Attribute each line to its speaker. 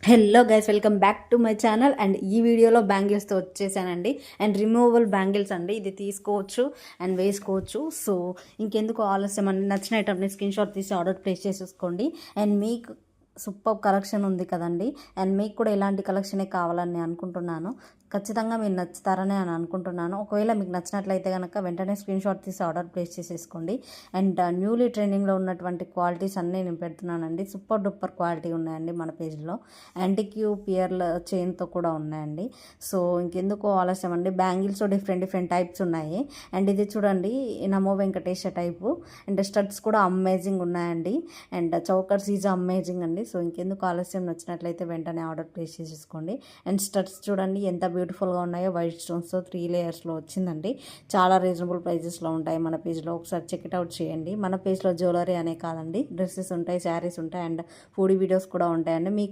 Speaker 1: Hello guys, welcome back to my channel. And ఈ వీడియోలో బ్యాంగిల్స్తో వచ్చేసానండి. అండ్ రిమూవబుల్ బ్యాంగిల్స్ అండి, ఇది తీసుకోవచ్చు అండ్ వేసుకోవచ్చు. సో ఇంకెందుకు ఆలస్యం అండి, నచ్చిన ఐటమ్ని స్క్రీన్ షాట్ తీసి ఆర్డర్ ప్లేస్ చేసేసుకోండి. అండ్ మీకు సూపర్ కలెక్షన్ ఉంది కదండి, అండ్ మీకు కూడా ఇలాంటి కలెక్షనే కావాలని అనుకుంటున్నాను. ఖచ్చితంగా మీరు నచ్చుతారని అని అనుకుంటున్నాను. ఒకవేళ మీకు నచ్చినట్లయితే కనుక వెంటనే స్క్రీన్ షాట్ తీసి ఆర్డర్ ప్లేస్ చేసేసుకోండి. అండ్ న్యూలీ ట్రెండింగ్లో ఉన్నటువంటి క్వాలిటీస్ అన్నీ నేను పెడుతున్నానండి. సూపర్ డూపర్ క్వాలిటీ ఉన్నాయండి మన పేజ్లో. యాంటిక్యూ పియర్ల చైన్తో కూడా ఉన్నాయండి. సో ఇంకెందుకు ఆలస్యం అండి, బ్యాంగిల్స్ డిఫరెంట్ టైప్స్ ఉన్నాయి. అండ్ ఇది చూడండి, నమో వెంకటేశ టైపు. అండ్ స్టడ్స్ కూడా అమేజింగ్ ఉన్నాయండి. అండ్ చౌకర్స్ ఈజ్ అమేజింగ్ అండి. సో ఇంకెందుకు ఆలస్యం, నచ్చినట్లయితే వెంటనే ఆర్డర్ ప్లేస్ చేసేసుకోండి. అండ్ స్టడ్స్ చూడండి ఎంత బ్యూటిఫుల్గా ఉన్నాయో, వైట్ స్టోన్స్తో 3 లేయర్స్లో వచ్చిందండి. చాలా రీజనబుల్ ప్రైజెస్లో ఉంటాయి మన పేజ్లో. ఒకసారి చెక్ఇట్ అవుట్ చేయండి. మన పేజ్లో జ్యువెలరీ అనే కాదండి, డ్రెస్సెస్ ఉంటాయి, శారీస్ ఉంటాయి, అండ్ ఫుడ్ వీడియోస్ కూడా ఉంటాయండి. మీకు